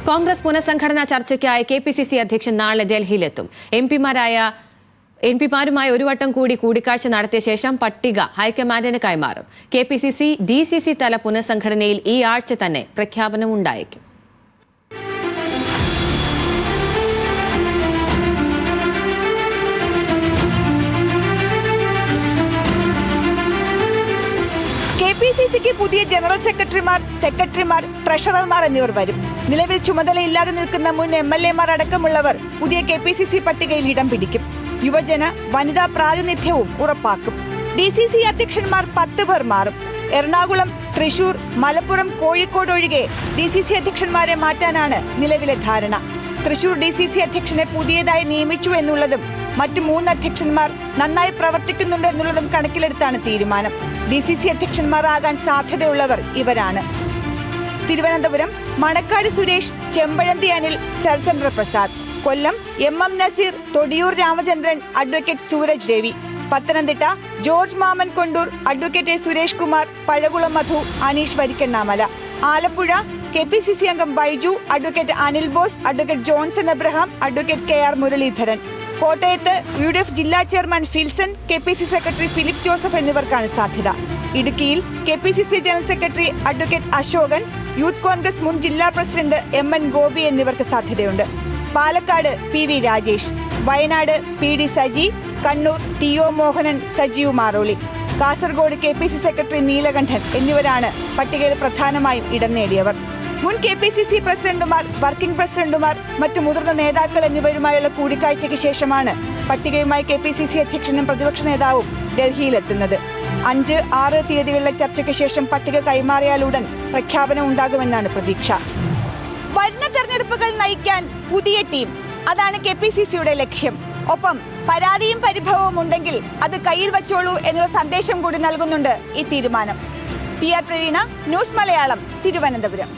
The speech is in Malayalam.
കോൺഗ്രസ് പുനഃസംഘടനാ ചർച്ചയ്ക്കായി കെപിസിസി അധ്യക്ഷൻ നാളെ ഡൽഹിയിലെത്തും. എംപിമാരുമായി ഒരു വട്ടം കൂടി കൂടിക്കാഴ്ച നടത്തിയ ശേഷം പട്ടിക ഹൈക്കമാൻഡിന് കൈമാറും. കെപിസിസി ഡിസിസി തല പുനഃസംഘടനയിൽ ഈ ആഴ്ച തന്നെ പ്രഖ്യാപനമുണ്ടായേക്കും. കെപിസിസിക്ക് പുതിയ ജനറൽ സെക്രട്ടറിമാർ, ട്രഷറർമാർ എന്നിവർ വരും. നിലവിൽ ചുമതലയില്ലാതെ നിൽക്കുന്ന മുൻ MLA-മാർ അടക്കമുള്ളവർ പുതിയ കെപിസിസി പട്ടികയിൽ ഇടം പിടിക്കും. യുവജന വനിതാ പ്രാതിനിധ്യവും ഉറപ്പാക്കും. ഡിസിസി അധ്യക്ഷന്മാർ 10 പേർ മാറും. എറണാകുളം, തൃശൂർ, മലപ്പുറം, കോഴിക്കോട് ഒഴികെ ഡിസിസി അധ്യക്ഷന്മാരെ മാറ്റാനാണ് നിലവിലെ ധാരണ. തൃശൂർ ഡിസിസി അധ്യക്ഷനെ പുതിയതായി നിയമിച്ചു എന്നുള്ളതും മറ്റ് 3 അധ്യക്ഷന്മാർ നന്നായി പ്രവർത്തിക്കുന്നുണ്ട് എന്നുള്ളതും കണക്കിലെടുത്താണ് തീരുമാനം. ഡിസിസി അധ്യക്ഷന്മാരാകാൻ സാധ്യതയുള്ളവർ ഇവരാണ്: Thiruvananthapuram Manakkad Suresh, Chempazhanthi Anil, Sarathchandra Prasad. Kollam MM Naseer, Thodiyoor Ramachandran, advocate Sooraj Ravi. Pathanamthitta George Mammen Kondoor, advocate Suresh Kumar, Pazhakulam Madhu, Aneesh Varikkannamala. Alappuzha KPCC അംഗം Baiju, advocate Anil Bose, advocate Johnson Abraham, advocate KR Muraleedharan. കോട്ടയത്ത് UDF ജില്ലാ chairman Philson, KPCC secretary Philip Joseph എന്നിവർക്കാണ് സാധ്യത. ഇടുക്കിയിൽ KPCC general secretary advocate Ashokan, youth Congress മുൻ ജില്ലാ പ്രസിഡന്റ് MN ഗോപി എന്നിവർക്ക് സാധ്യതയുണ്ട്. Palakkad PV Rajesh, Wayanad PD Saji, Kannur TO Mohanan, Sajeev Maroli. Kasaragod KPCC secretary Neelakandan എന്നിവരാണ് പട്ടികയിൽ പ്രധാനമായും ഇടം നേടിയവർ. മുൻ കെപിസിസി പ്രസിഡന്റുമാർ, വർക്കിംഗ് പ്രസിഡന്റുമാർ, മറ്റു മുതിർന്ന നേതാക്കൾ എന്നിവരുമായുള്ള കൂടിക്കാഴ്ചയ്ക്ക് ശേഷമാണ് പട്ടികയുമായി കെപിസിസി അധ്യക്ഷനും പ്രതിപക്ഷ നേതാവും ഡൽഹിയിലെത്തുന്നത്. 5, 6 തീയതികളിലെ ചർച്ചയ്ക്ക് ശേഷം പട്ടിക കൈമാറിയാലുടൻ പ്രഖ്യാപനം ഉണ്ടാകുമെന്നാണ് പ്രതീക്ഷ. വരുന്ന തെരഞ്ഞെടുപ്പുകൾ നയിക്കാൻ പുതിയ ടീം, അതാണ് കെപിസിസിയുടെ ലക്ഷ്യം. ഒപ്പം പരാതിയും പരിഭവവും ഉണ്ടെങ്കിൽ അത് കയ്യിൽ വച്ചോളൂ എന്നുള്ള സന്ദേശം കൂടി നൽകുന്നുണ്ട് ഈ തീരുമാനം. PR Praveena, news Malayalam, Thiruvananthapuram.